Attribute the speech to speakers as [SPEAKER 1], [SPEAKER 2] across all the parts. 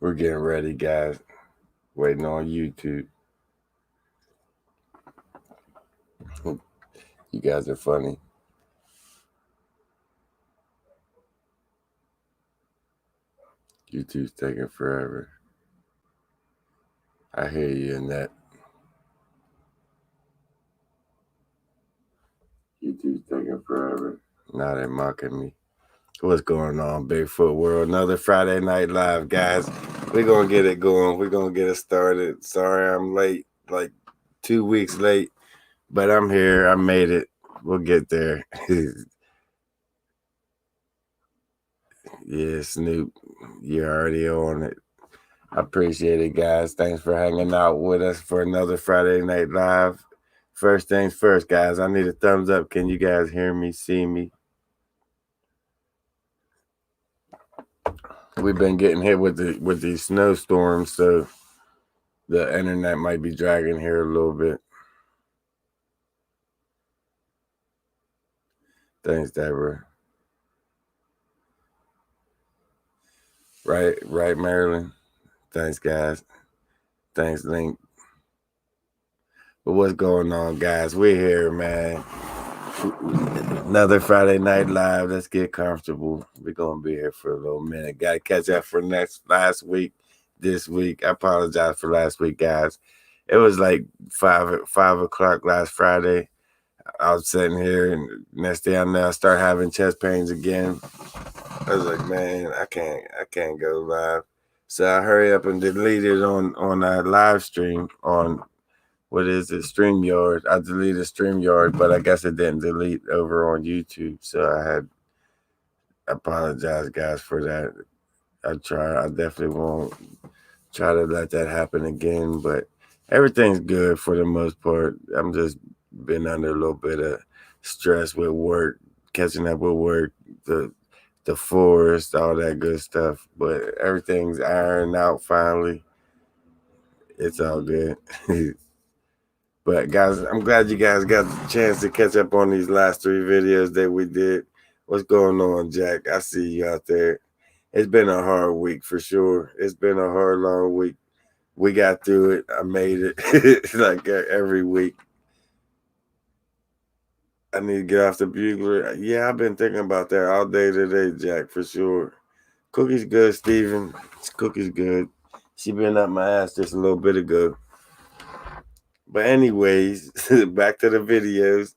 [SPEAKER 1] We're getting ready, guys. Waiting on YouTube. You guys are funny. YouTube's taking forever. I hear you in that. YouTube's taking forever. Now they're mocking me. What's going on, Bigfoot World? Another Friday Night Live, guys. We're going to get it going. We're going to get it started. Sorry I'm late, like 2 weeks late, but I'm here. I made it. We'll get there. Yeah, Snoop, you're already on it. I appreciate it, guys. Thanks for hanging out with us for another Friday Night Live. First things first, guys. I need a thumbs up. Can you guys hear me, see me? We've been getting hit with these snowstorms, so the internet might be dragging here a little bit. Thanks, Deborah. Right, Marilyn. Thanks, guys. Thanks, Link. But what's going on, guys? We're here, man. Another Friday Night Live. Let's get comfortable. We're gonna be here for a little minute. Gotta catch up for last week, this week. I apologize for last week, guys. It was like 5 o'clock last Friday. I was sitting here, and next day I start having chest pains again. I was like, man, I can't go live. So I hurry up and delete it on a live stream on what is it, StreamYard. I deleted StreamYard, but I guess it didn't delete over on YouTube. So I apologize, guys, for that. I definitely won't try to let that happen again, but everything's good for the most part. I'm just been under a little bit of stress with work, catching up with work, the forest, all that good stuff. But everything's ironed out finally. It's all good. But guys, I'm glad you guys got the chance to catch up on these last 3 videos that we did. What's going on, Jack? I see you out there. It's been a hard week for sure. It's been a hard, long week. We got through it. I made it like every week. I need to get off the bugler. Yeah, I've been thinking about that all day today, Jack, for sure. Cookie's good, Steven. Cookie's good. She been up my ass just a little bit ago. But anyways, back to the videos.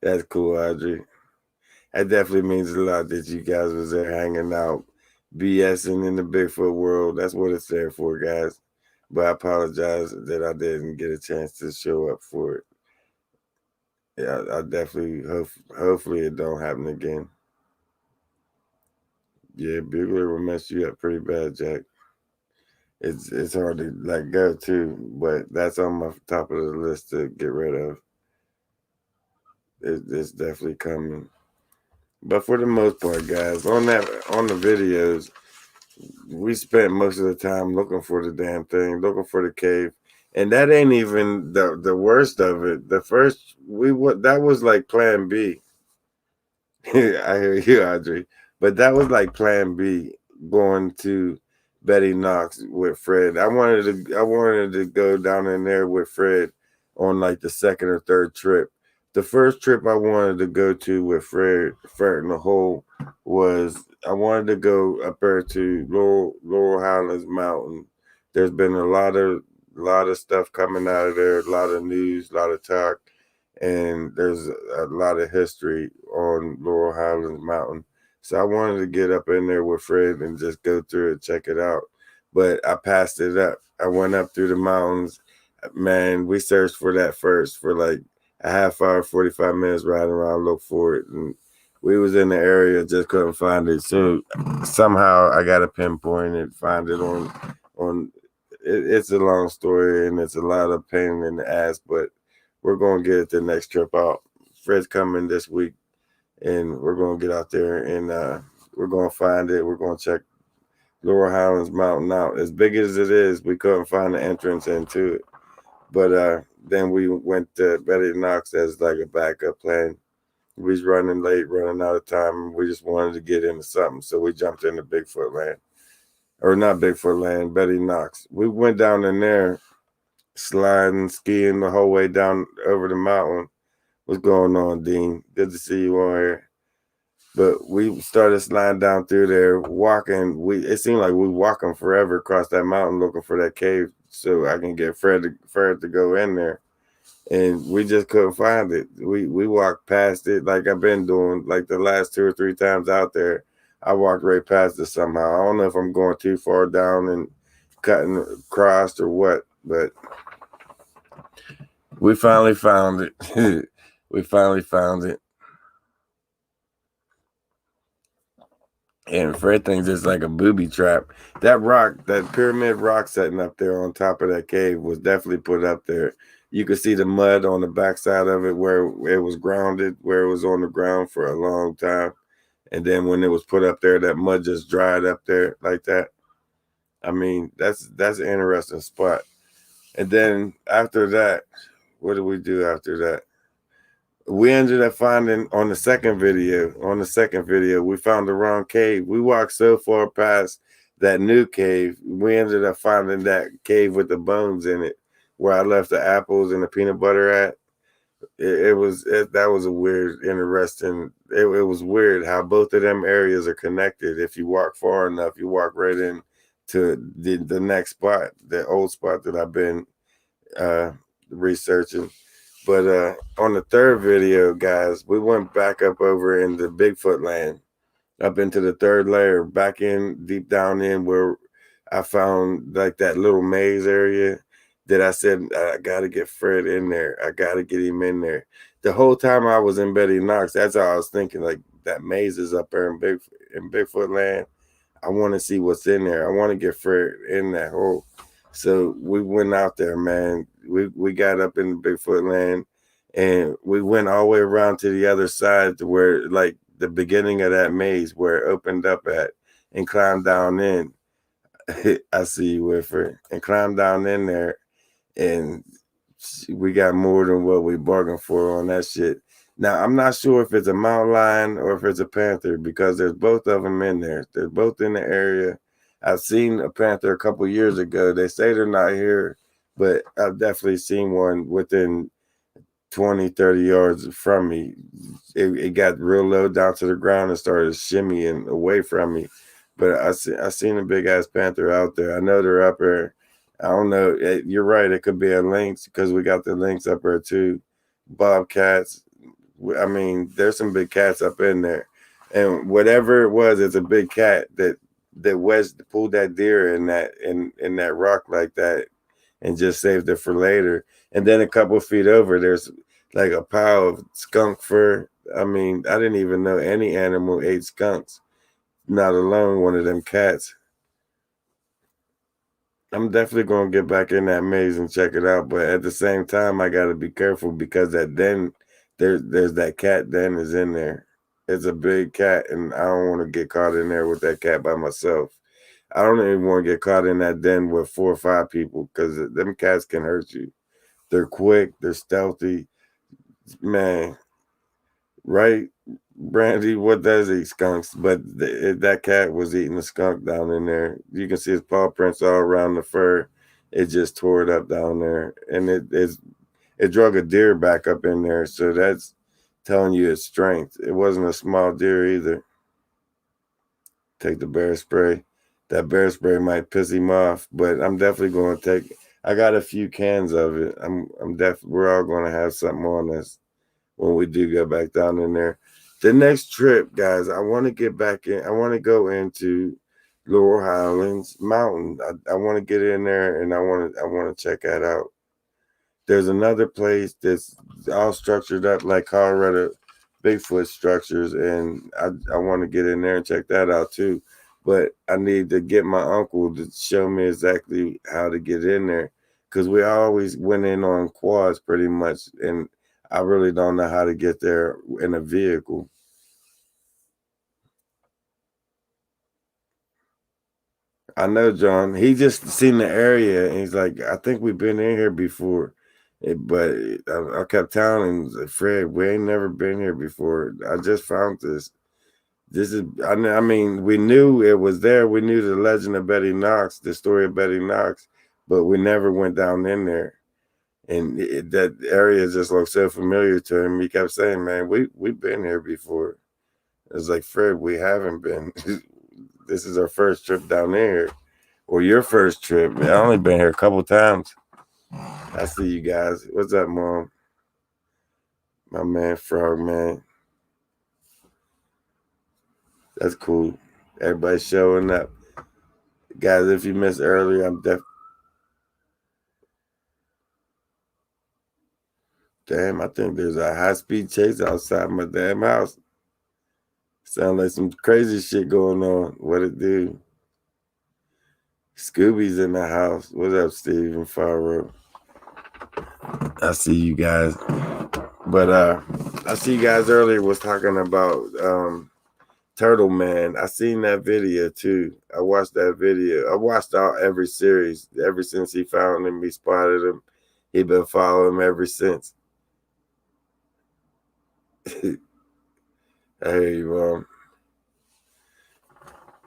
[SPEAKER 1] That's cool, Audrey. That definitely means a lot that you guys was there hanging out, BSing in the Bigfoot world. That's what it's there for, guys. But I apologize that I didn't get a chance to show up for it. Yeah, I definitely hopefully it don't happen again. Yeah, Bugler will mess you up pretty bad, Jack. It's hard to let go too, but that's on my top of the list to get rid of. It's definitely coming. But for the most part, guys, on the videos, we spent most of the time looking for the damn thing, looking for the cave, and that ain't even the worst of it. The first that was like Plan B. I hear you, Audrey, but that was like Plan B, going to Betty Knox with Fred. I wanted to go down in there with Fred on like the second or third trip. The first trip I wanted to go to with Fred in the hole was I wanted to go up there to Laurel Highlands Mountain. There's been a lot of stuff coming out of there, a lot of news, a lot of talk, and there's a lot of history on Laurel Highlands Mountain. So I wanted to get up in there with Fred and just go through it, check it out. But I passed it up. I went up through the mountains. Man, we searched for that first for like a half hour, 45 minutes riding around, look for it. And we was in the area, just couldn't find it. So somehow I got to pinpoint it, find it on it's a long story and it's a lot of pain in the ass, but we're going to get it the next trip out. Fred's coming this week, and we're going to get out there and we're going to find it. We're going to check Laurel Highlands Mountain out. As big as it is, we couldn't find the entrance into it. But then we went to Betty Knox as like a backup plan. We was running late, running out of time, and we just wanted to get into something. So we jumped into Bigfoot land. Or not Bigfoot land, Betty Knox. We went down in there, sliding, skiing the whole way down over the mountain. What's going on, Dean? Good to see you on here. But we started sliding down through there, walking. It seemed like we walking forever across that mountain looking for that cave so I can get Fred to go in there. And we just couldn't find it. We walked past it like I've been doing like the last 2 or 3 times out there. I walked right past it somehow. I don't know if I'm going too far down and cutting across or what, but we finally found it. We finally found it. And Fred thinks it's like a booby trap. That rock, that pyramid rock setting up there on top of that cave was definitely put up there. You could see the mud on the backside of it where it was grounded, where it was on the ground for a long time. And then when it was put up there, that mud just dried up there like that. I mean, that's an interesting spot. And then after that, what did we do after that? We ended up finding on the second video, we found the wrong cave. We walked so far past that new cave, we ended up finding that cave with the bones in it, where I left the apples and the peanut butter at. That was a weird, interesting. It was weird how both of them areas are connected. If you walk far enough, you walk right in to the next spot, the old spot that I've been researching. But on the third video, guys, we went back up over in the Bigfoot land, up into the third layer, back in deep down in where I found like that little maze area that I said I got to get Fred in there. I got to get him in there. The whole time I was in Betty Knox, that's how I was thinking. Like that maze is up there in Bigfoot land. I want to see what's in there. I want to get Fred in that hole. So we went out there, man. We got up in the Bigfoot land and we went all the way around to the other side to where like the beginning of that maze where it opened up at and climbed down in. I see you, Wilfred, and climbed down in there and we got more than what we bargained for on that shit. Now I'm not sure if it's a mountain lion or if it's a panther because there's both of them in there. They're both in the area. I've seen a panther a couple years ago. They say they're not here, but I've definitely seen one within 20, 30 yards from me. It got real low down to the ground and started shimmying away from me. But I seen a big ass panther out there. I know they're up there. I don't know. You're right. It could be a lynx because we got the lynx up there too. Bobcats. I mean, there's some big cats up in there, and whatever it was, it's a big cat that pulled that deer in that rock like that, and just saved it for later. And then a couple of feet over, there's like a pile of skunk fur. I mean, I didn't even know any animal ate skunks, not alone one of them cats. I'm definitely gonna get back in that maze and check it out, but at the same time, I gotta be careful because that den, there's that cat den is in there. It's a big cat, and I don't want to get caught in there with that cat by myself. I don't even want to get caught in that den with 4 or 5 people because them cats can hurt you. They're quick, they're stealthy, man. Right, Brandy? What does eat skunks? But that cat was eating a skunk down in there. You can see his paw prints all around the fur. It just tore it up down there, and it drug a deer back up in there. So that's telling you its strength. It wasn't a small deer either. Take the bear spray. That bear spray might piss him off, but I'm definitely going to take. I got a few cans of it. I'm definitely. We're all going to have something on us when we do go back down in there. The next trip, guys, I want to get back in. I want to go into Laurel Highlands Mountain. I want to get in there and I want to check that out. There's another place that's all structured up like Colorado Bigfoot structures, and I want to get in there and check that out too. But I need to get my uncle to show me exactly how to get in there because we always went in on quads pretty much, and I really don't know how to get there in a vehicle. I know, John. He just seen the area and he's like, I think we've been in here before. But I kept telling him, Fred, we ain't never been here before. I just found this. This is, I mean, we knew it was there. We knew the legend of Betty Knox, the story of Betty Knox, but we never went down in there. And that area just looked so familiar to him. He kept saying, "Man, we've been here before." It was like, Fred, we haven't been. This is our first trip down there, or your first trip. I only been here a couple times. I see you guys. What's up, Mom? My man, Frog Man. That's cool. Everybody showing up, guys. If you missed earlier, I'm def. Damn, I think there's a high speed chase outside my damn house. Sound like some crazy shit going on. What it do? Scooby's in the house. What's up, Steve and Faro? I see you guys. But I see you guys earlier was talking about Turtle Man. I seen that video too. I watched that video. I watched every series ever since he found him. He spotted him. He been following him ever since. I hear you, Mom.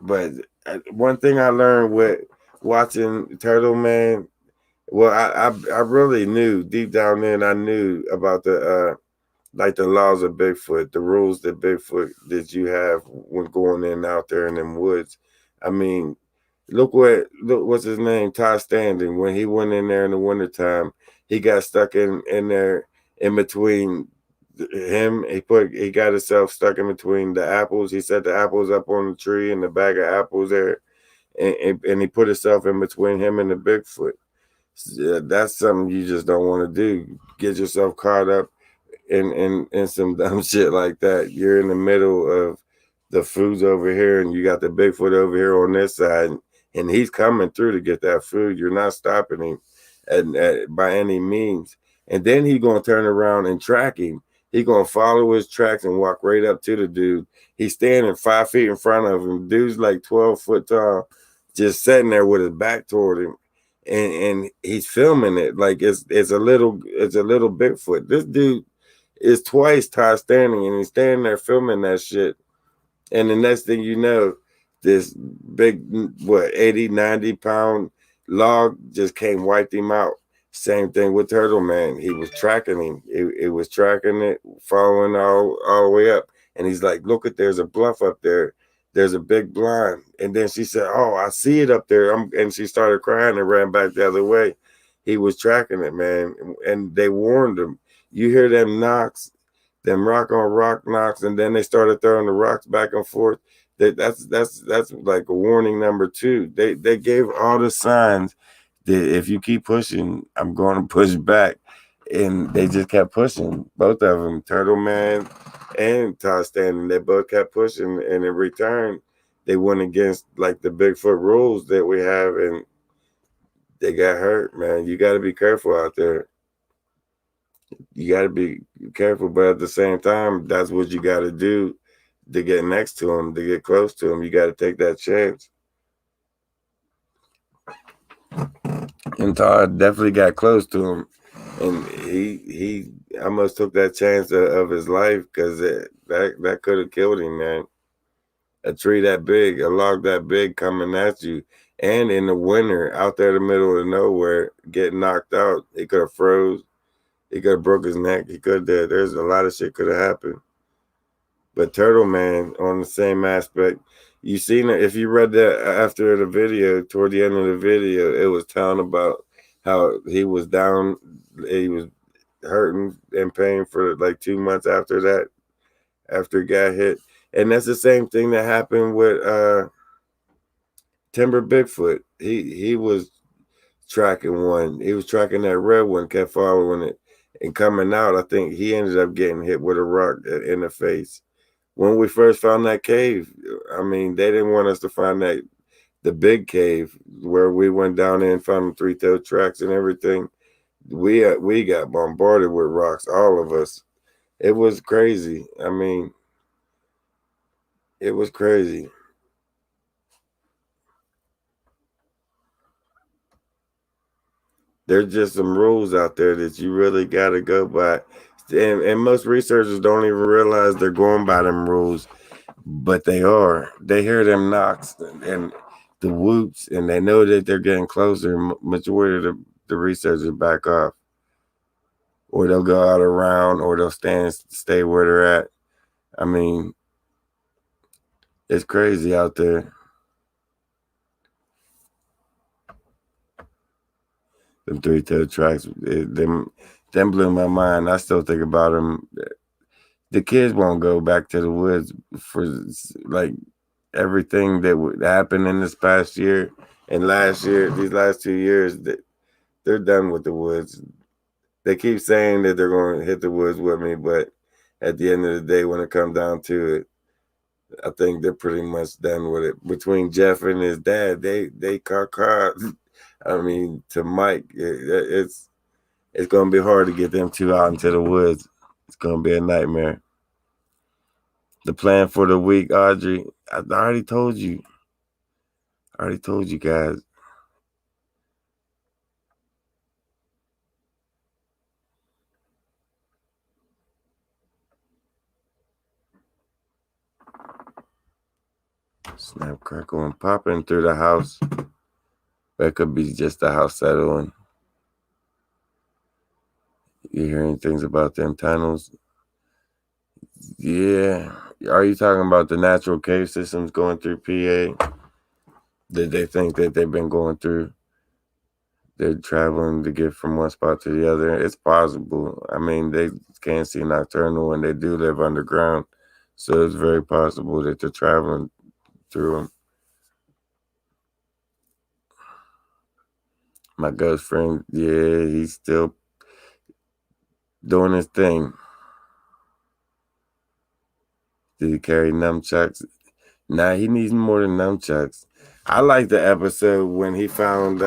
[SPEAKER 1] But one thing I learned with watching Turtle Man, well, I really knew deep down in, I knew about the like the laws of Bigfoot, the rules that you have when going in out there in them woods. I mean, look what's his name, Todd Standing. When he went in there in the wintertime, he got stuck in there in between him. He got himself stuck in between the apples. He set the apples up on the tree and the bag of apples there, and he put himself in between him and the Bigfoot. That's something you just don't want to do. Get yourself caught up in some dumb shit like that. You're in the middle of the food's over here, and you got the Bigfoot over here on this side, and he's coming through to get that food. You're not stopping him by any means. And then he's gonna turn around and track him. He's gonna follow his tracks and walk right up to the dude. He's standing 5 feet in front of him. Dude's like 12 foot tall, just sitting there with his back toward him. And he's filming it like it's a little Bigfoot. This dude is twice Todd Standing, and he's standing there filming that shit. And the next thing you know, this big, 80, 90 pound log just came, wiped him out. Same thing with Turtle Man. He was tracking him. It was tracking it, following all the way up. And he's like, look there's a bluff up there. There's a big blind. And then she said, oh, I see it up there. And she started crying and ran back the other way. He was tracking it, man. And they warned him. You hear them knocks, them rock on rock knocks, and then they started throwing the rocks back and forth. That's like a warning number two. They gave all the signs that if you keep pushing, I'm going to push back, and they just kept pushing. Both of them, Turtle Man and Todd Standing, they both kept pushing, and in return, they went against like the Bigfoot rules that we have, and they got hurt. Man, you got to be careful out there. You got to be careful, but at the same time, that's what you got to do to get next to him, to get close to him. You got to take that chance. And Todd definitely got close to him, and he almost took that chance of his life because that could have killed him, man. A tree that big, a log that big coming at you, and in the winter out there in the middle of nowhere, getting knocked out, he could have froze. He could have broke his neck. He could have. There's a lot of shit could have happened. But Turtle Man on the same aspect, you seen it if you read that after the video, toward the end of the video, it was telling about how he was down, he was hurting and pain for like 2 months after that, after he got hit. And that's the same thing that happened with Timber Bigfoot. He was tracking one. He was tracking that red one, kept following it and coming out. I think he ended up getting hit with a rock in the face. When we first found that cave, I mean, they didn't want us to find the big cave where we went down there and found the three-toed tracks and everything. We got bombarded with rocks, all of us. It was crazy. I mean, it was crazy. There's just some rules out there that you really got to go by. And most researchers don't even realize they're going by them rules, but they are. They hear them knocks and the whoops, and they know that they're getting closer. Majority of the researchers back off, or they'll go out around, or they'll stay where they're at. I mean, it's crazy out there. Them three-toed tracks, them blew my mind. I still think about them. The kids won't go back to the woods for like everything that would happen in this past year and last year. These last 2 years, they're done with the woods. They keep saying that they're going to hit the woods with me, but at the end of the day, when it comes down to it, I think they're pretty much done with it. Between Jeff and his dad, they car. I mean, to Mike, it's going to be hard to get them two out into the woods. It's going to be a nightmare. The plan for the week, Audrey, I already told you. Guys. Snap, crackle, and popping through the house. That could be just the house settling. You hearing things about them tunnels? Yeah. Are you talking about the natural cave systems going through PA that they think that they've been going through? They're traveling to get from one spot to the other. It's possible. I mean, they can't see nocturnal and they do live underground. So it's very possible that they're traveling through them. My ghost friend, yeah, he's still doing his thing. Did he carry nunchucks? Nah, he needs more than nunchucks. I like the episode when he found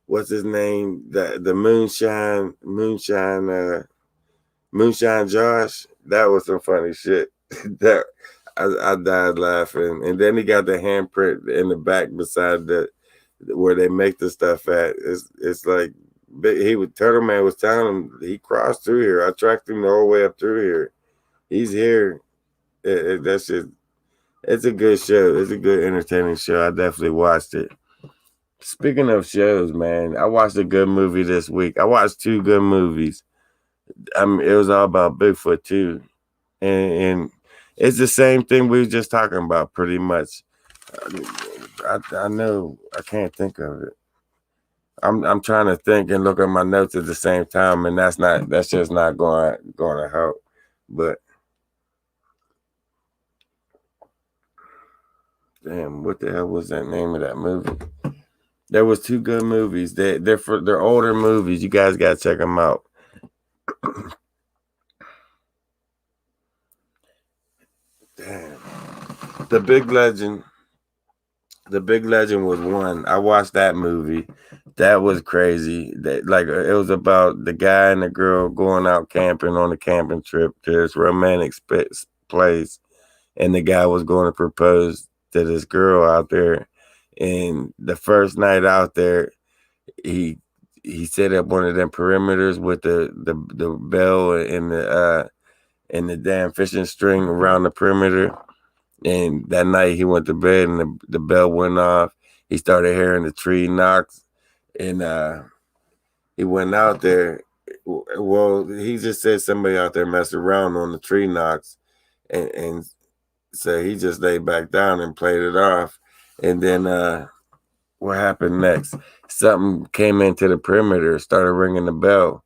[SPEAKER 1] what's his name? The moonshine Josh. That was some funny shit. That I died laughing. And then he got the handprint in the back beside where they make the stuff at. It's like Turtle Man was telling him he crossed through here. I tracked him the whole way up through here. He's here. That shit. It's a good show. It's a good entertaining show. I definitely watched it. Speaking of shows, man, I watched a good movie this week. I watched 2 good movies. It was all about Bigfoot too, and it's the same thing we were just talking about, pretty much. I know I can't think of it. I'm trying to think and look at my notes at the same time, and that's just not going to help. But damn, what the hell was that name of that movie? There was 2 good movies. They're older movies. You guys gotta check them out. Damn. The Big Legend was one. I watched that movie. That was crazy. It was about the guy and the girl going out camping on a camping trip to this romantic place, and the guy was going to propose to this girl out there. And the first night out there, he set up one of them perimeters with the bell and the damn fishing string around the perimeter. And that night he went to bed and the bell went off. He started hearing the tree knocks, and he went out there. Well, he just said somebody out there messed around on the tree knocks, and so he just laid back down and played it off. And then what happened next? Something came into the perimeter, started ringing the bell.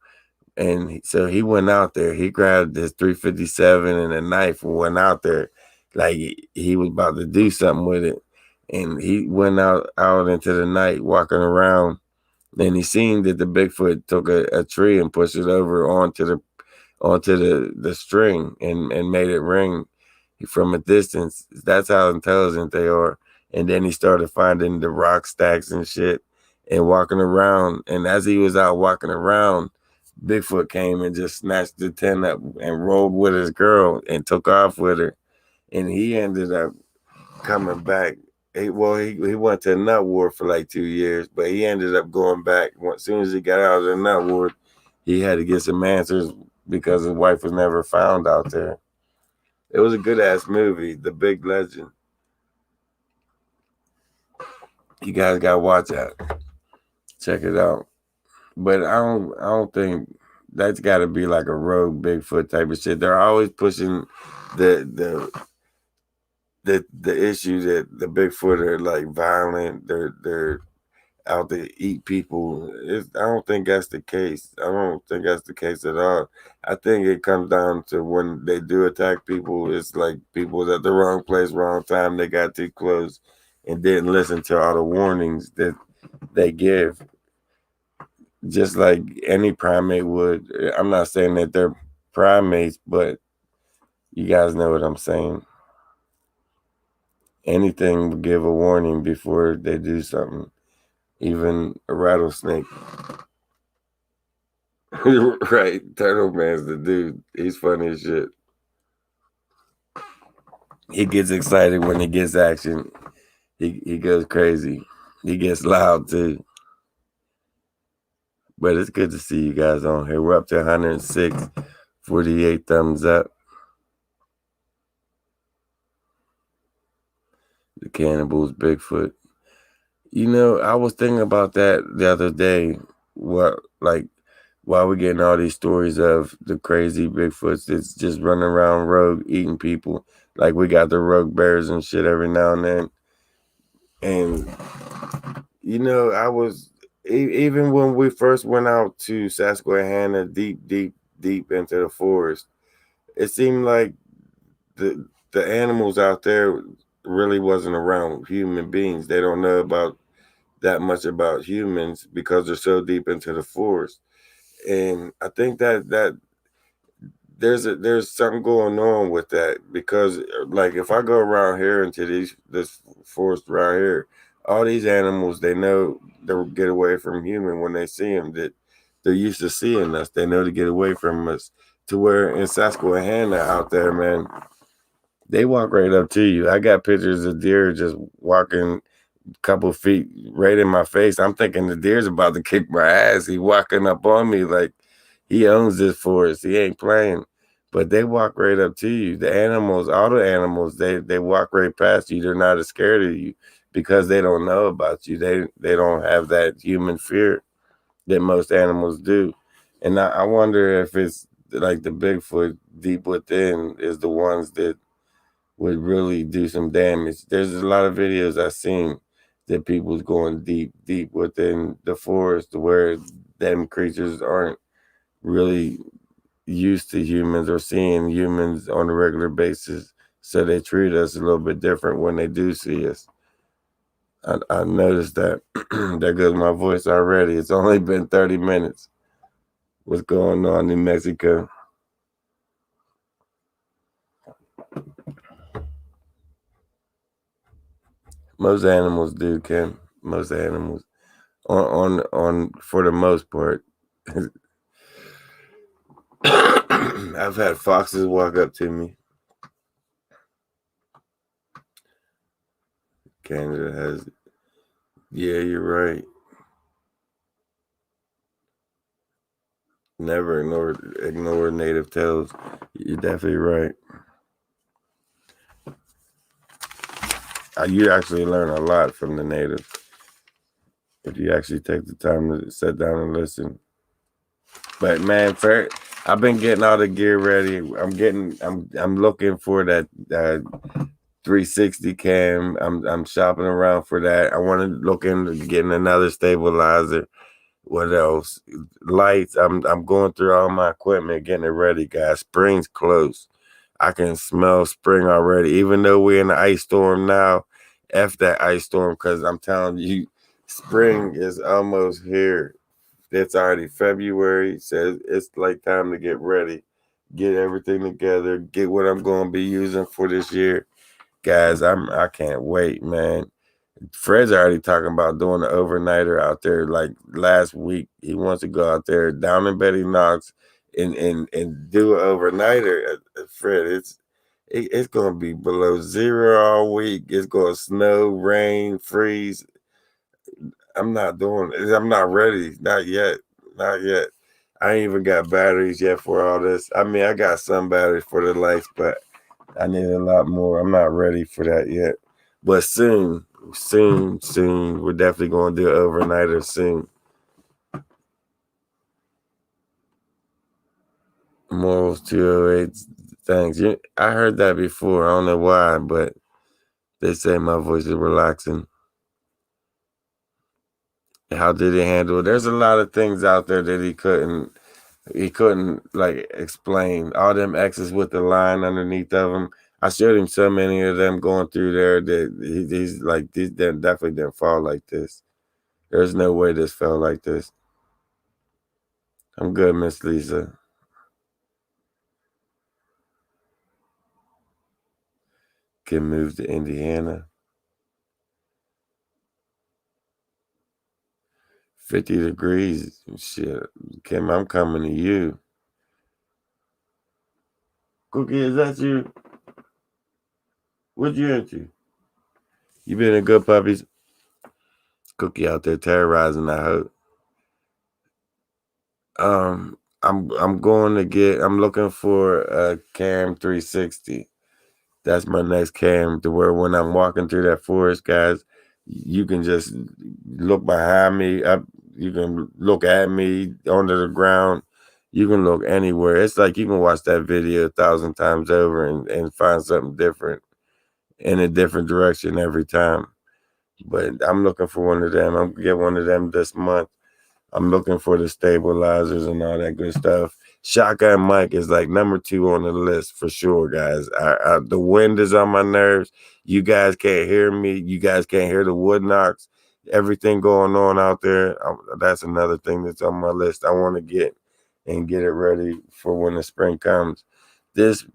[SPEAKER 1] And so he went out there. He grabbed his 357 and a knife and went out there like he was about to do something with it. And he went out into the night walking around. And he seen that the Bigfoot took a tree and pushed it over onto the string and made it ring from a distance. That's how intelligent they are. And then he started finding the rock stacks and shit and walking around. And as he was out walking around, Bigfoot came and just snatched the tent up and rolled with his girl and took off with her. And he ended up coming back He went to the nut ward for like 2 years, but he ended up going back. As soon as he got out of the nut ward, he had to get some answers because his wife was never found out there. It was a good ass movie, The Big Legend. You guys gotta watch that. Check it out. But I don't think that's got to be like a rogue Bigfoot type of shit. They're always pushing the the issue that the Bigfoot are like violent. They're out to eat people. I don't think that's the case. I don't think that's the case at all. I think it comes down to when they do attack people, it's like people was at the wrong place, wrong time. They got too close and didn't listen to all the warnings that they give. Just like any primate would. I'm not saying that they're primates, but you guys know what I'm saying. Anything will give a warning before they do something. Even a rattlesnake. Right, Turtle Man's the dude. He's funny as shit. He gets excited when he gets action. He goes crazy. He gets loud too. But it's good to see you guys on here. We're up to 106, 48 thumbs up. The Cannibals, Bigfoot. You know, I was thinking about that the other day. What, like, why we're getting all these stories of the crazy Bigfoots that's just running around rogue eating people. Like we got the rogue bears and shit every now and then. And you know, I was even when we first went out to Susquehanna, deep into the forest. It seemed like the animals out there really wasn't around human beings. They don't know about that much about humans because they're so deep into the forest. And I think that there's something going on with that because like if I go around here into this forest around here, all these animals they know they'll get away from human when they see them. That they're used to seeing us. They know to get away from us. To where in Susquehanna out there, man, they walk right up to you. I got pictures of deer just walking couple feet right in my face. I'm thinking the deer's about to kick my ass. He walking up on me like he owns this forest. He ain't playing. But they walk right up to you. The animals, all the animals, they walk right past you. They're not as scared of you because they don't know about you. They don't have that human fear that most animals do. And I wonder if it's like the Bigfoot deep within is the ones that would really do some damage. There's a lot of videos I've seen that people's going deep within the forest where them creatures aren't really used to humans or seeing humans on a regular basis. So they treat us a little bit different when they do see us. I noticed that. There goes my voice already. It's only been 30 minutes. What's going on in Mexico? Most animals do, Kim. Most animals. On for the most part. I've had foxes walk up to me. Canada has. Yeah, you're right. Never ignore native tales. You're definitely right. You actually learn a lot from the natives if you actually take the time to sit down and listen. But man, I've been getting all the gear ready. I'm looking for that 360 cam. I'm shopping around for that. I want to look into getting another stabilizer. What else? Lights. I'm going through all my equipment, getting it ready, guys. Spring's close. I can smell spring already. Even though we're in the ice storm now, F that ice storm, because I'm telling you, spring is almost here. It's already February, so it's like time to get ready, get everything together, get what I'm going to be using for this year, guys. I can't wait, man. Fred's already talking about doing an overnighter out there. Like last week, he wants to go out there down in Betty Knox and do an overnighter. Fred, It's gonna be below zero all week. It's gonna snow, rain, freeze. I'm not doing it. I'm not ready. Not yet. Not yet. I ain't even got batteries yet for all this. I mean, I got some batteries for the lights, but I need a lot more. I'm not ready for that yet. But soon, soon, soon, we're definitely going to do it overnighter soon. Morals 208 things. I heard that before. I don't know why, but they say my voice is relaxing. How did he handle it? There's a lot of things out there that he couldn't like explain. All them X's with the line underneath of them. I showed him so many of them going through there that he's like, these definitely didn't fall like this. There's no way this fell like this. I'm good, Miss Lisa. Can move to Indiana. 50 degrees. Shit. Kim, I'm coming to you. Cookie, is that you? What you into? You been a good puppies? Cookie out there terrorizing, I hope. I'm looking for a Cam 360. That's my next cam, to where when I'm walking through that forest, guys, you can just look behind me. You can look at me under the ground. You can look anywhere. It's like you can watch that video 1,000 times over and find something different in a different direction every time. But I'm looking for one of them. I'm gonna get one of them this month. I'm looking for the stabilizers and all that good stuff. Shotgun Mike is like number 2 on the list for sure, guys. The wind is on my nerves. You guys can't hear me. You guys can't hear the wood knocks. Everything going on out there. That's another thing that's on my list. I want to get it ready for when the spring comes. This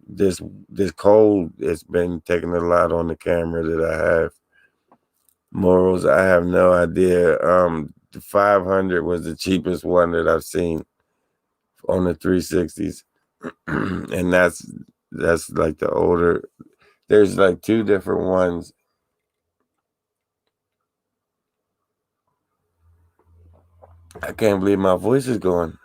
[SPEAKER 1] cold, it's been taking a lot on the camera that I have. Morals, I have no idea. The 500 was the cheapest one that I've seen on the 360s, and that's like the older. There's like 2 different ones. I can't believe my voice is going.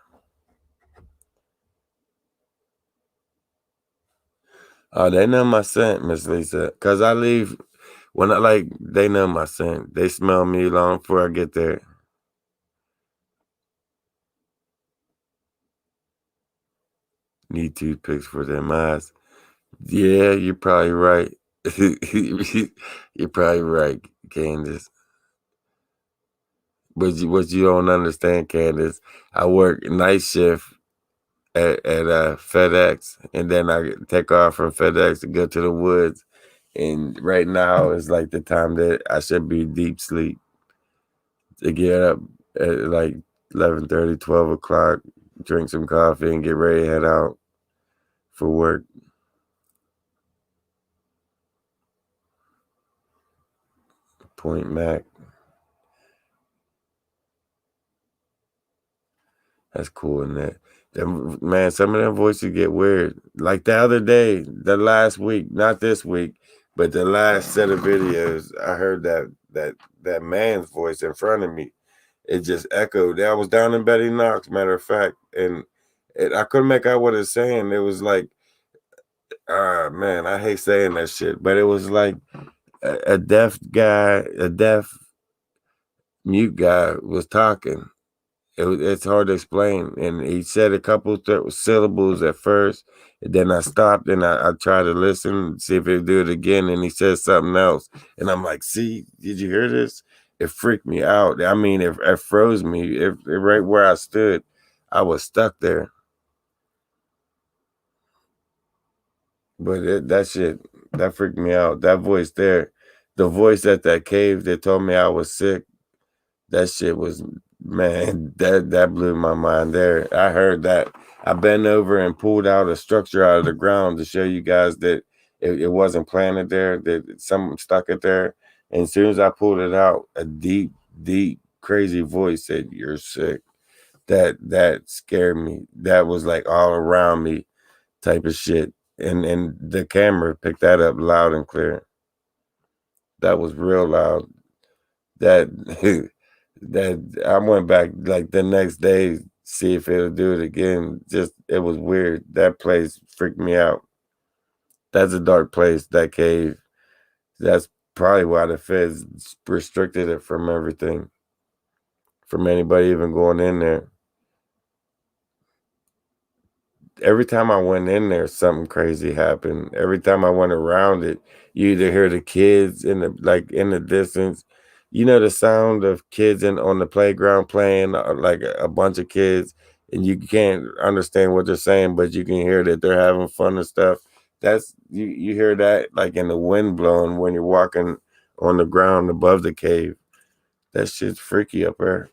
[SPEAKER 1] Oh, they know my scent, Miss Lisa. Cause I leave when they know my scent. They smell me long before I get there. Need toothpicks for them eyes. Yeah, you're probably right. You're probably right, Candace. But what you don't understand, Candace, I work night shift at FedEx, and then I take off from FedEx to go to the woods. And right now is like the time that I should be deep sleep, to get up at like 11:30, 12 o'clock, drink some coffee, and get ready to head out for work. Point Mac. That's cool, in that. Man, some of them voices get weird. Like the other day, the last week, not this week, but the last set of videos, I heard that man's voice in front of me. It just echoed. I was down in Betty Knox, matter of fact, and I couldn't make out what it's saying. It was like, man, I hate saying that shit, but it was like a deaf guy, a deaf mute guy was talking. It's hard to explain. And he said a couple syllables at first, and then I stopped and I tried to listen, see if he'd do it again, and he said something else. And I'm like, see, did you hear this? It freaked me out. I mean, it froze me. Right where I stood, I was stuck there. But that shit, that freaked me out. That voice there, the voice at that cave that told me I was sick, that shit was, man, that blew my mind there. I heard that. I bent over and pulled out a structure out of the ground to show you guys that it wasn't planted there, that someone stuck it there. And as soon as I pulled it out, a deep, deep, crazy voice said, "You're sick." That scared me. That was like all around me type of shit. and the camera picked that up loud and clear. That was real loud. That that I went back like the next day, see if it'll do it again. Just it was weird. That place freaked me out. That's a dark place, that cave. That's probably why the feds restricted it from everything, from anybody even going in there. Every time I went in there, something crazy happened. Every time I went around it, you either hear the kids in the like in the distance. You know the sound of kids in on the playground playing, like a bunch of kids, and you can't understand what they're saying, but you can hear that they're having fun and stuff. That's you hear that like in the wind blowing when you're walking on the ground above the cave. That shit's freaky up there.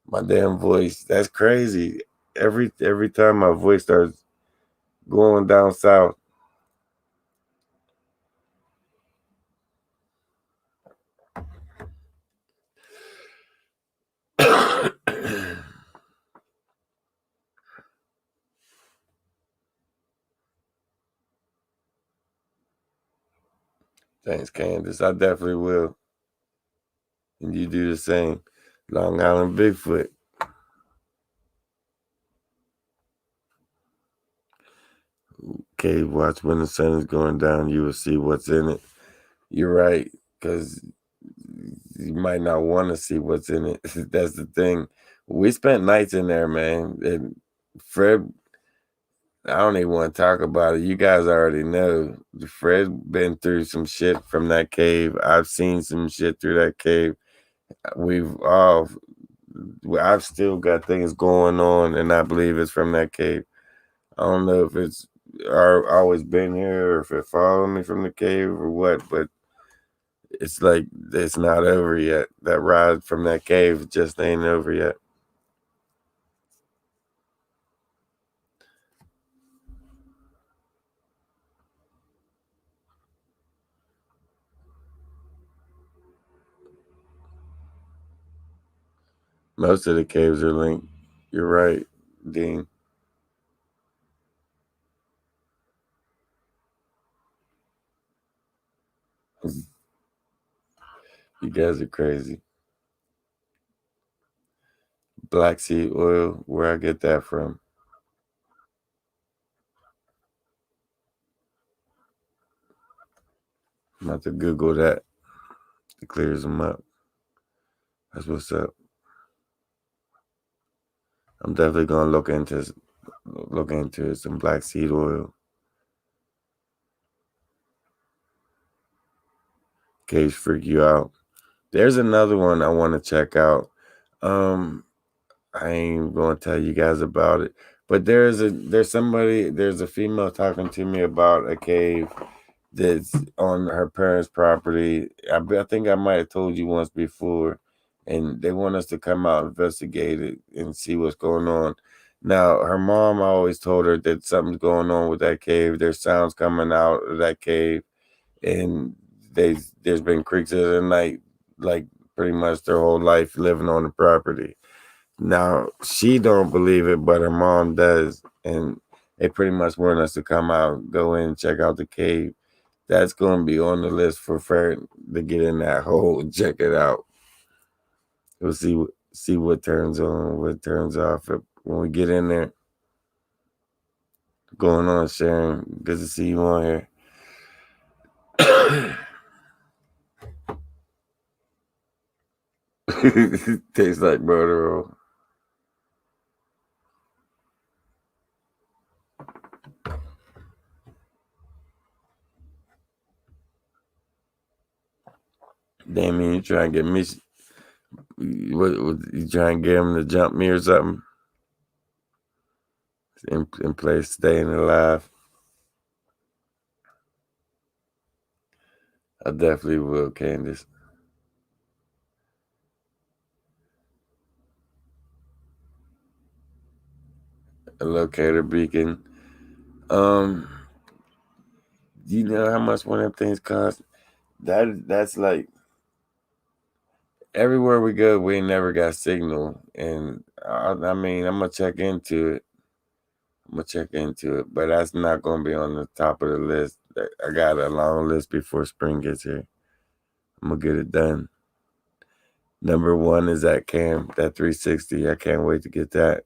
[SPEAKER 1] My damn voice. That's crazy. Every time my voice starts going down south. Thanks, Candace. I definitely will. And you do the same. Long Island Bigfoot. Cave watch when the sun is going down, you will see what's in it. You're right, because you might not want to see what's in it. That's the thing. We spent nights in there, man. And Fred, I don't even want to talk about it. You guys already know. Fred been through some shit from that cave. I've seen some shit through that cave. We've all, I've still got things going on, and I believe it's from that cave. I don't know if it's always been here or if it followed me from the cave or what, but it's like it's not over yet. That ride from that cave just ain't over yet. Most of the caves are linked. You're right, Dean. You guys are crazy. Black seed oil, where I get that from? I'm about to Google that. It clears them up. That's what's up. I'm definitely gonna look into some black seed oil. Caves freak you out. There's another one I want to check out. Um, I ain't gonna tell you guys about it, but there's a female talking to me about a cave that's on her parents' property. I think I might have told you once before, and they want us to come out and investigate it and see what's going on. Now, her mom always told her that something's going on with that cave. There's sounds coming out of that cave, and there's been creaks of the night, like pretty much their whole life living on the property. Now she don't believe it, but her mom does, and they pretty much want us to come out, go in, check out the cave. That's going to be on the list for Fred to get in that hole and check it out. We'll see what turns on, what turns off when we get in there. Going on, Sharon. Good to see you on here. Tastes like murder roll. Damn, you trying to get me? What you trying to get him to jump me or something? In place, staying alive. I definitely will, Candace. A locator beacon. Um, do you know how much one of them things cost? That's like everywhere we go, we ain't never got signal, and I mean, I'm gonna check into it. I'm gonna check into it, but that's not gonna be on the top of the list. I got a long list before spring gets here. I'm gonna get it done. Number one is that cam, that 360. I can't wait to get that.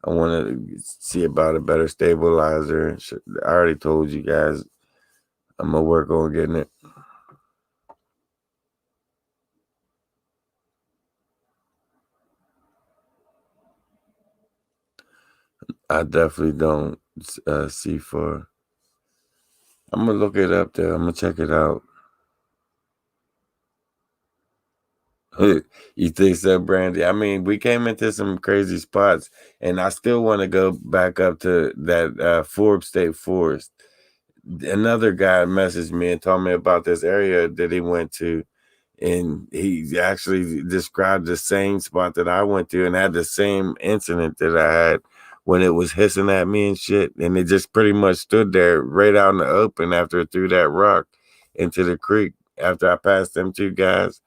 [SPEAKER 1] I want to see about a better stabilizer. I already told you guys I'm gonna work on getting it. I definitely don't see for. I'm gonna look it up there. I'm gonna check it out. You think so, Brandy? I mean, we came into some crazy spots, and I still want to go back up to that Forbes State Forest. Another guy messaged me and told me about this area that he went to, and he actually described the same spot that I went to and had the same incident that I had when it was hissing at me and shit. And it just pretty much stood there right out in the open after it threw that rock into the creek after I passed them two guys.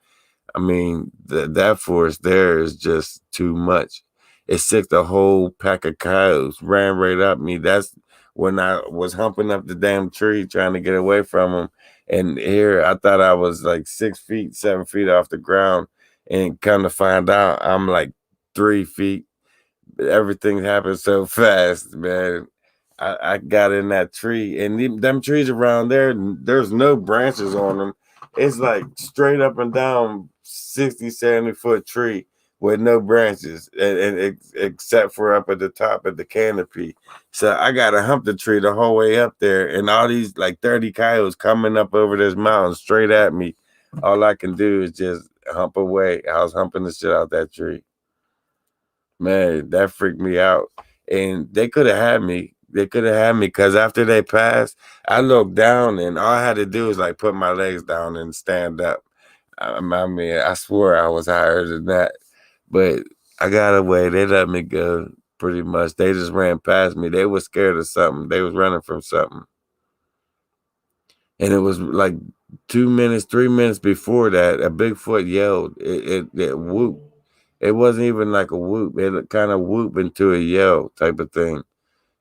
[SPEAKER 1] I mean, that force there is just too much. It sicked a whole pack of coyotes, ran right up me. That's when I was humping up the damn tree trying to get away from them. And here I thought I was like 6 feet, 7 feet off the ground, and kind of find out I'm like 3 feet. Everything happened so fast, man. I got in that tree, and them trees around there, there's no branches on them. It's like straight up and down 60, 70 foot tree with no branches, except for up at the top of the canopy. So I got to hump the tree the whole way up there, and all these like 30 coyotes coming up over this mountain straight at me. All I can do is just hump away. I was humping the shit out that tree. Man, that freaked me out. And they could have had me. They could have had me because after they passed, I looked down and all I had to do was like put my legs down and stand up. I mean, I swore I was higher than that. But I got away. They let me go pretty much. They just ran past me. They were scared of something. They was running from something. And it was like 2 minutes, 3 minutes before that, a Bigfoot yelled. It whooped. It wasn't even like a whoop. It kind of whoop into a yell type of thing.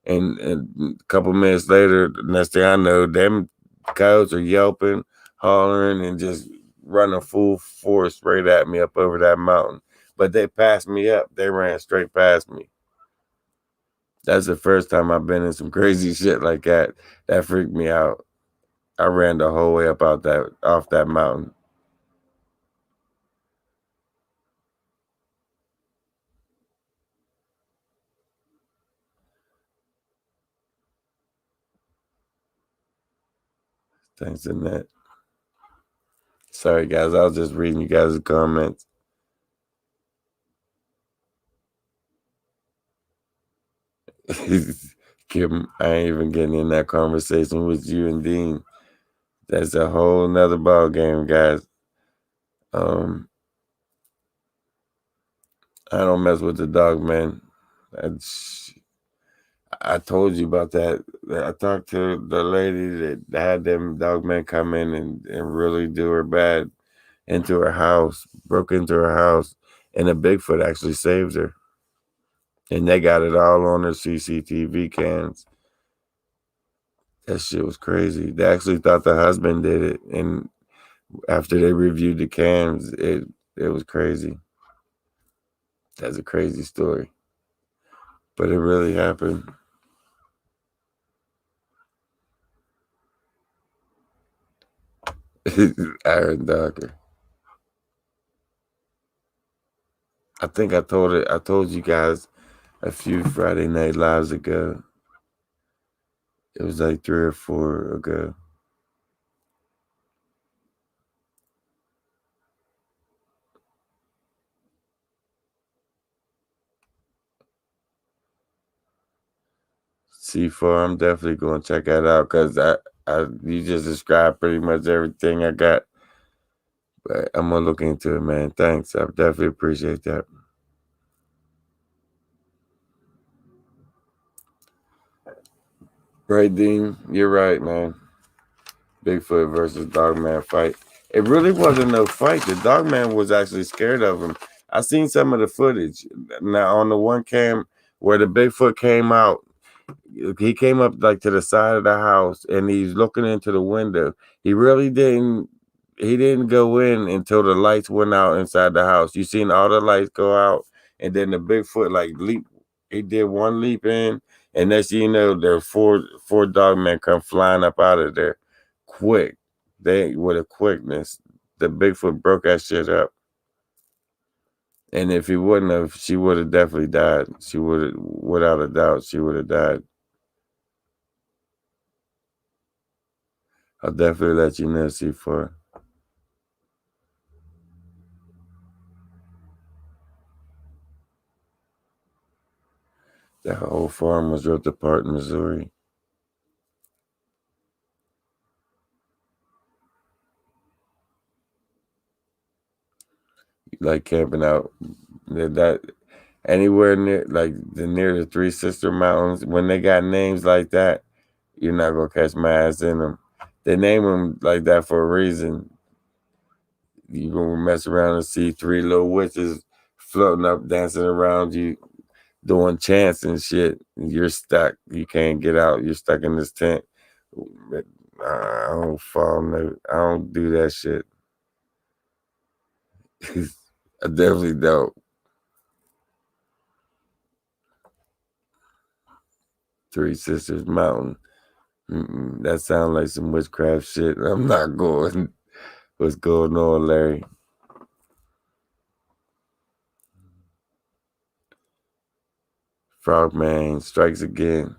[SPEAKER 1] And a couple minutes later, the next thing I know, them coyotes are yelping, hollering, and just running full force right at me up over that mountain. But they passed me up. They ran straight past me. That's the first time I've been in some crazy shit like that. That freaked me out. I ran the whole way up off that mountain. Thanks to that. Sorry guys, I was just reading you guys' comments. Kim, I ain't even getting in that conversation with you and Dean. That's a whole nother ball game, guys. I don't mess with the Dogman. I told you about that. I talked to the lady that had them Dogmen come in and really do her bad into her house, broke into her house, and a Bigfoot actually saved her. And they got it all on their CCTV cams. That shit was crazy. They actually thought the husband did it, and after they reviewed the cams, it was crazy. That's a crazy story, but it really happened. Iron Dogger. I think I told it. I told you guys a few Friday Night Lives ago. It was like 3 or 4 ago. C4, I'm definitely going to check that out because you just described pretty much everything I got. But I'm going to look into it, man. Thanks. I definitely appreciate that. Right, Dean? You're right, man. Bigfoot versus Dogman fight. It really wasn't no fight. The Dogman was actually scared of him. I seen some of the footage. Now, on the one cam where the Bigfoot came out, He came up like to the side of the house and he's looking into the window. He really didn't. He didn't go in until the lights went out inside the house. You seen all the lights go out, and then the Bigfoot like leap. He did one leap in, and next thing you know, there four dogmen come flying up out of there, quick. They with a quickness. The Bigfoot broke that shit up. And if he wouldn't have, she would have definitely died. She would have, without a doubt, she would have died. I'll definitely let you know, C4. That whole farm was ripped apart in Missouri. Like camping out. That anywhere near like near the Three Sister Mountains, when they got names like that, you're not gonna catch my ass in them. They name them like that for a reason. You gonna mess around and see three little witches floating up, dancing around you, doing chants and shit. You're stuck. You can't get out. You're stuck in this tent. I don't fall. No, I don't do that shit. I definitely don't. Three Sisters Mountain. That sounds like some witchcraft shit. I'm not going. What's going on, Larry? Frogman strikes again.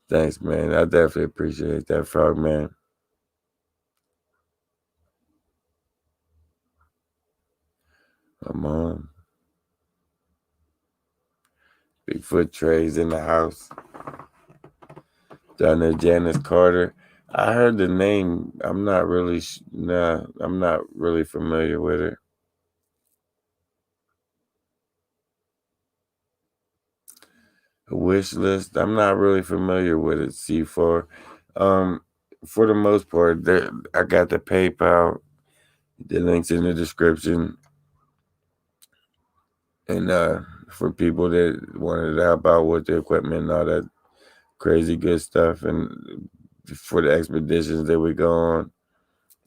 [SPEAKER 1] Thanks, man. I definitely appreciate that, Frogman. My mom. Bigfoot trays in the house. Down there, Janice Carter. I heard the name. I'm not really. Nah, I'm not really familiar with her. A wish list. I'm not really familiar with it. C4. Um, for the most part, there I got the PayPal. The links in the description, and for people that wanted to help out with the equipment and all that crazy good stuff, and for the expeditions that we go on.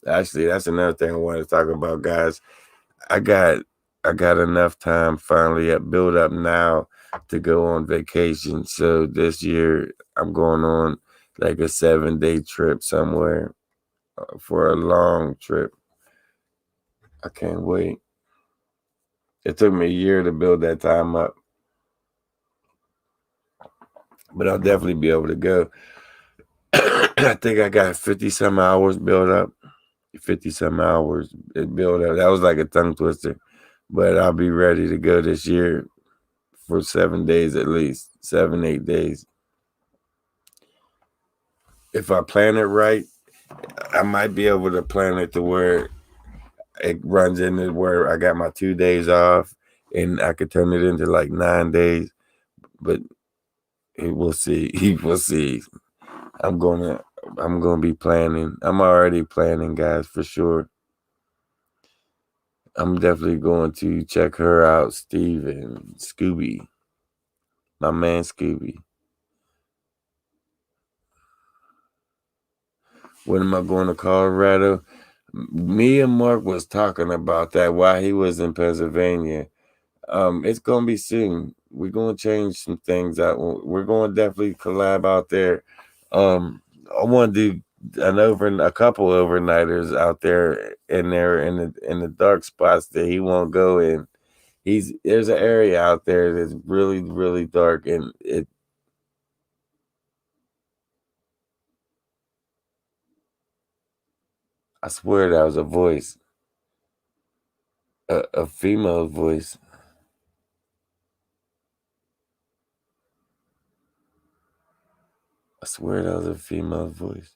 [SPEAKER 1] Actually, that's another thing I wanted to talk about, guys. I got I got enough time finally at build up now to go on vacation. So this year I'm going on like a 7-day trip somewhere for a long trip. I can't wait. It took me a year to build that time up, but I'll definitely be able to go. I think I got 50 some hours built up. 50 some hours it built up. That was like a tongue twister, but I'll be ready to go this year for 7 days at least, 7, 8 days. If I plan it right, I might be able to plan it to where it runs into where I got my 2 days off and I could turn it into like 9 days. But we'll see. We'll see. I'm gonna be planning. I'm already planning, guys, for sure. I'm definitely going to check her out, Steve and Scooby, my man Scooby. When am I going to Colorado? Me and Mark was talking about that while he was in Pennsylvania. It's gonna be soon. We're gonna change some things out. We're gonna definitely collab out there. I want to do a couple overnighters out there in the dark spots that he won't go in. There's an area out there that's really really dark, and I swear that was a voice, a female voice. I swear that was a female voice.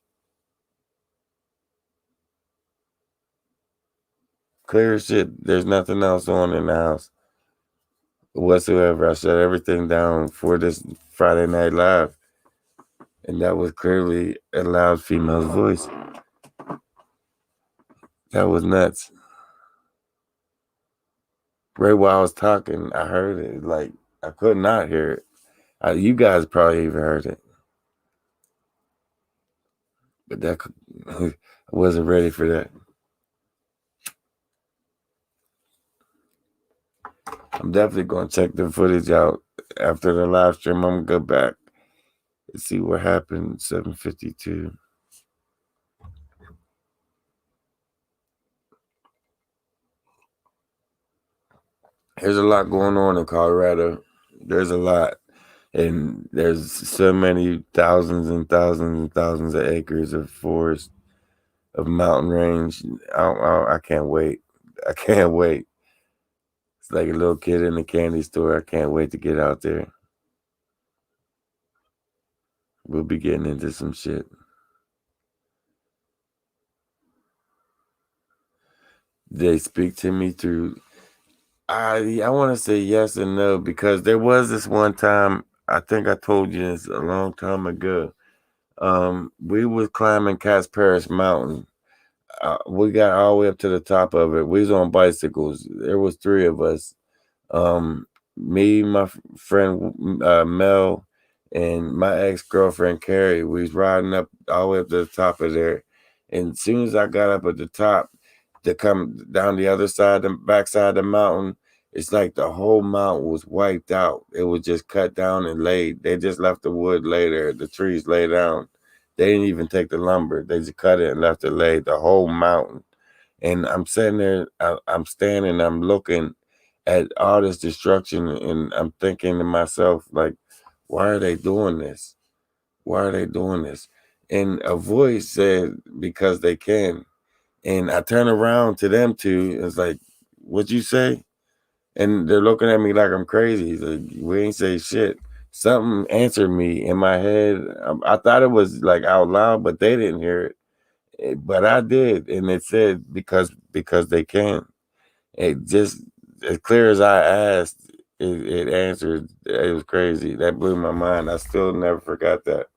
[SPEAKER 1] Clear as shit. There's nothing else on in the house whatsoever. I shut everything down for this Friday Night Live, and that was clearly a loud female's voice. That was nuts. Right while I was talking, I heard it. Like I could not hear it. You guys probably even heard it, but that I wasn't ready for that. I'm definitely going to check the footage out after the live stream. I'm going to go back and see what happened. 7:52. There's a lot going on in Colorado. There's a lot. And there's so many thousands and thousands and thousands of acres of forest, of mountain range. I can't wait. I can't wait. It's like a little kid in a candy store. I can't wait to get out there. We'll be getting into some shit. They speak to me through. I want to say yes and no because there was this one time. I think I told you this a long time ago. We was climbing Casparis Mountain. We got all the way up to the top of it. We was on bicycles. There was three of us. Um, Me, my friend Mel, and my ex-girlfriend Carrie. We was riding up all the way up to the top of there. And as soon as I got up at the top to come down the other side, the backside of the mountain, it's like the whole mountain was wiped out. It was just cut down and laid. They just left the wood lay there, the trees lay down. They didn't even take the lumber. They just cut it and left it laid, the whole mountain. And I'm sitting there, I'm standing, I'm looking at all this destruction, and I'm thinking to myself, like, why are they doing this? Why are they doing this? And a voice said, because they can. And I turn around to them two, and it's like, what'd you say? And they're looking at me like I'm crazy. Like, we ain't say shit. Something answered me in my head. I thought it was like out loud, but they didn't hear it. But I did, and it said because they can. It just as clear as I asked, it answered. It was crazy. That blew my mind. I still never forgot that.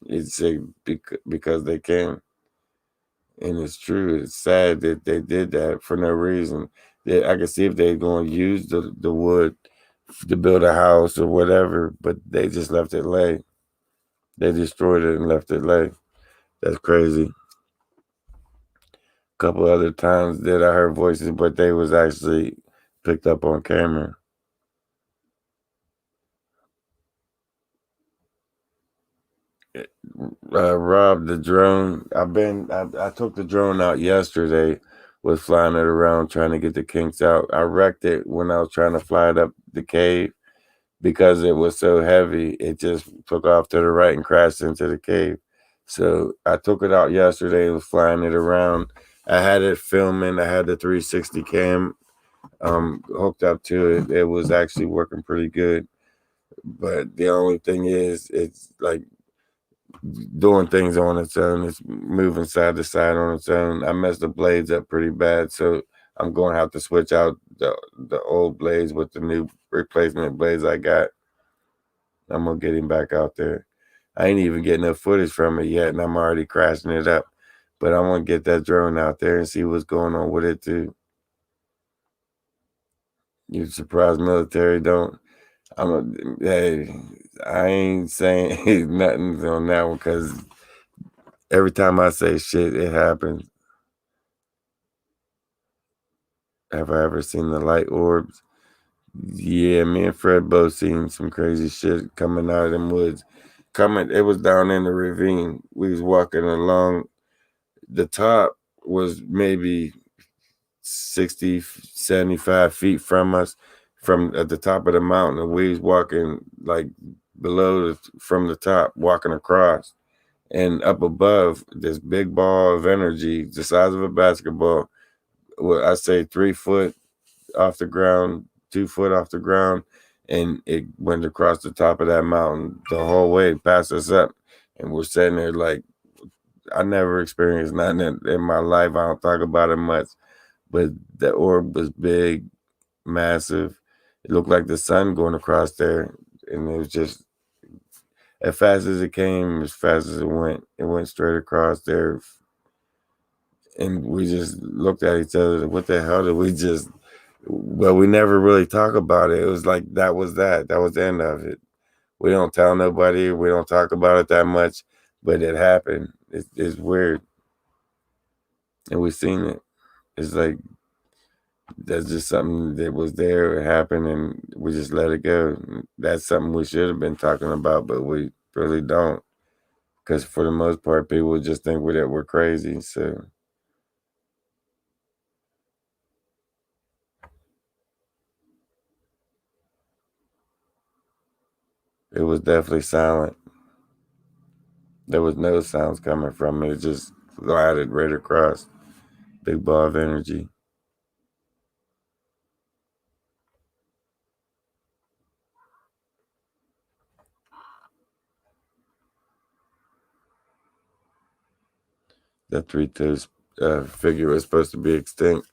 [SPEAKER 1] It said because they can, and it's true. It's sad that they did that for no reason. I could see if they're going to use the wood to build a house or whatever, but they just left it lay. They destroyed it and left it lay. That's crazy. A couple other times that I heard voices, but they was actually picked up on camera. Rob, the drone. I took the drone out yesterday. Was flying it around trying to get the kinks out. I wrecked it when I was trying to fly it up the cave because it was so heavy. It just took off to the right and crashed into the cave. So I took it out yesterday. Was flying it around. I had it filming. I had the 360 cam hooked up to it. It was actually working pretty good. But the only thing is, it's like doing things on its own. It's moving side to side on its own. I messed the blades up pretty bad, so I'm going to have to switch out the old blades with the new replacement blades I got. I'm gonna get him back out there. I ain't even getting no footage from it yet, and I'm already crashing it up. But I want to get that drone out there and see what's going on with it too. You surprised military don't? Hey, I ain't saying nothing on that one because every time I say shit, it happens. Have I ever seen the light orbs? Yeah, me and Fred both seen some crazy shit coming out of them woods. It was down in the ravine. We was walking along. The top was maybe 60, 75 feet from us, from at the top of the mountain. And we was walking like from the top, walking across. And up above, this big ball of energy, the size of a basketball, well, I say 3 foot off the ground, 2 foot off the ground, and it went across the top of that mountain the whole way, past us up. And we're sitting there like, I never experienced nothing in my life. I don't talk about it much, but the orb was big, massive. It looked like the sun going across there, and it was just as fast as it came, as fast as it went. It went straight across there, and we just looked at each other. What the hell did we just? Well, we never really talk about it. It was like that was the end of it. We don't tell nobody. We don't talk about it that much, but it happened. It's weird, and we've seen it. It's like that's just something that was there, it happened, and we just let it go. That's something we should have been talking about, but we really don't, because for the most part, people just think that we're crazy. So it was definitely silent. There was no sounds coming from it. It just glided right across. Big ball of energy. That three toes figure was supposed to be extinct.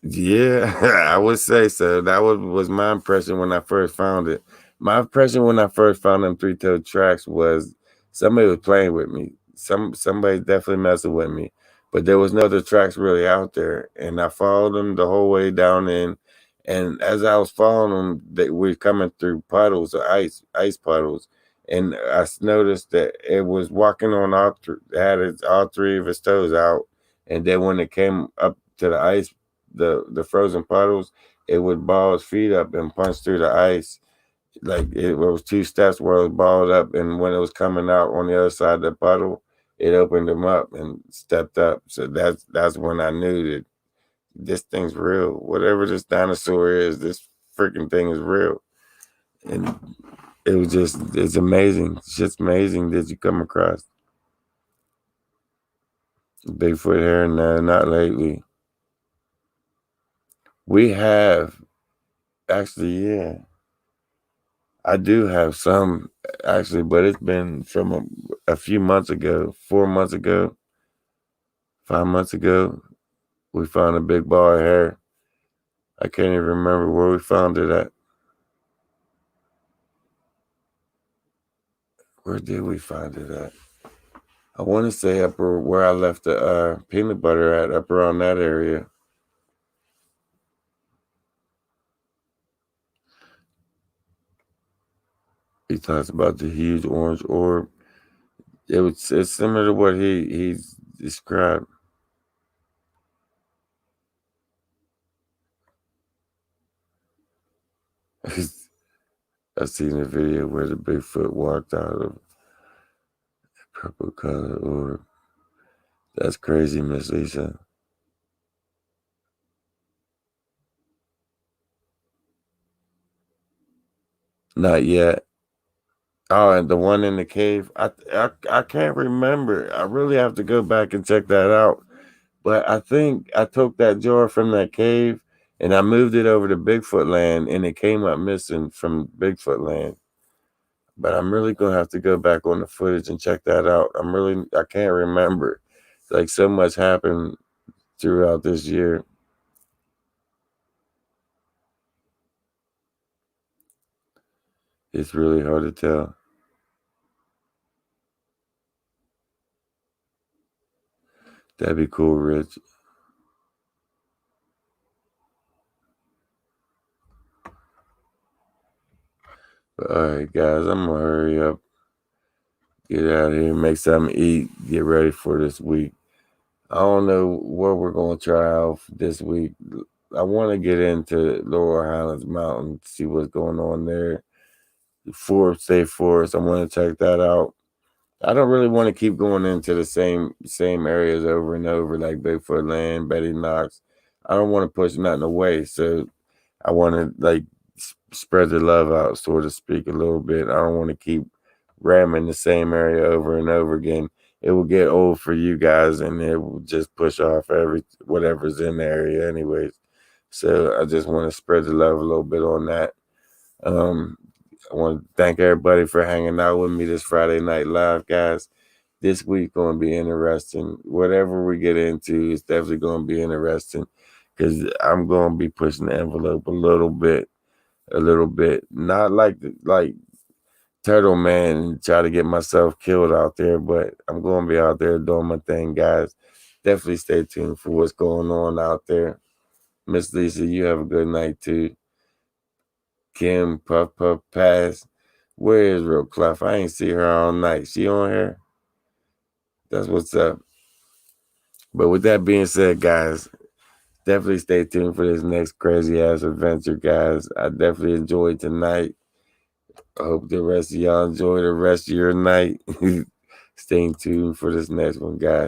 [SPEAKER 1] Yeah, I would say so. That was my impression when I first found it. My impression when I first found them three-toed tracks was somebody was playing with me. Somebody definitely messing with me. But there was no other tracks really out there. And I followed them the whole way down in. And as I was following them, they were coming through puddles of ice puddles. And noticed that it was walking on all three of its toes out. And then when it came up to the ice, the frozen puddles, it would ball its feet up and punch through the ice. Like it was two steps where it was balled up, and when it was coming out on the other side of the puddle, it opened them up and stepped up. So that's when I knew that this thing's real. Whatever this dinosaur is, this freaking thing is real. And it's amazing. It's just amazing that you come across Bigfoot here and there. Not lately. We have actually, yeah. I do have some actually, but it's been from a few months ago, 4 months ago, 5 months ago. We found a big ball of hair. I can't even remember where we found it at. Where did we find it at? I want to say where I left the peanut butter at, up around that area. He talks about the huge orange orb. It's similar to what he's described. I've seen a video where the Bigfoot walked out of purple color orb. That's crazy, Miss Lisa. Not yet. Oh, and the one in the cave. I can't remember. I really have to go back and check that out. But I think I took that jar from that cave and I moved it over to Bigfoot land, and it came up missing from Bigfoot land. But I'm really gonna have to go back on the footage and check that out. I can't remember. Like so much happened throughout this year. It's really hard to tell. That'd be cool, Rich. But all right, guys, I'm gonna hurry up, get out of here, make something to eat, get ready for this week. I don't know what we're gonna try out this week. I want to get into Lower Highlands Mountain, see what's going on there. Forbes State Forest, I want to check that out. I don't really want to keep going into the same areas over and over, like Bigfoot Land, Betty Knox. I don't want to push nothing away, so I want to like spread the love out, so to speak, a little bit. I don't want to keep ramming the same area over and over again. It will get old for you guys, and it will just push off whatever's in the area, anyways. So I just want to spread the love a little bit on that. Um, I want to thank everybody for hanging out with me this Friday night live, guys. This week going to be interesting. Whatever we get into is definitely going to be interesting because I'm going to be pushing the envelope a little bit. Not like Turtle Man and try to get myself killed out there, but I'm going to be out there doing my thing, guys. Definitely stay tuned for what's going on out there. Miss Lisa, you have a good night too. Kim, Puff Puff Pass. Where is Real Clough? I ain't see her all night. She on here? That's what's up. But with that being said, guys, definitely stay tuned for this next crazy ass adventure, guys. I definitely enjoyed tonight. I hope the rest of y'all enjoy the rest of your night. Stay tuned for this next one, guys.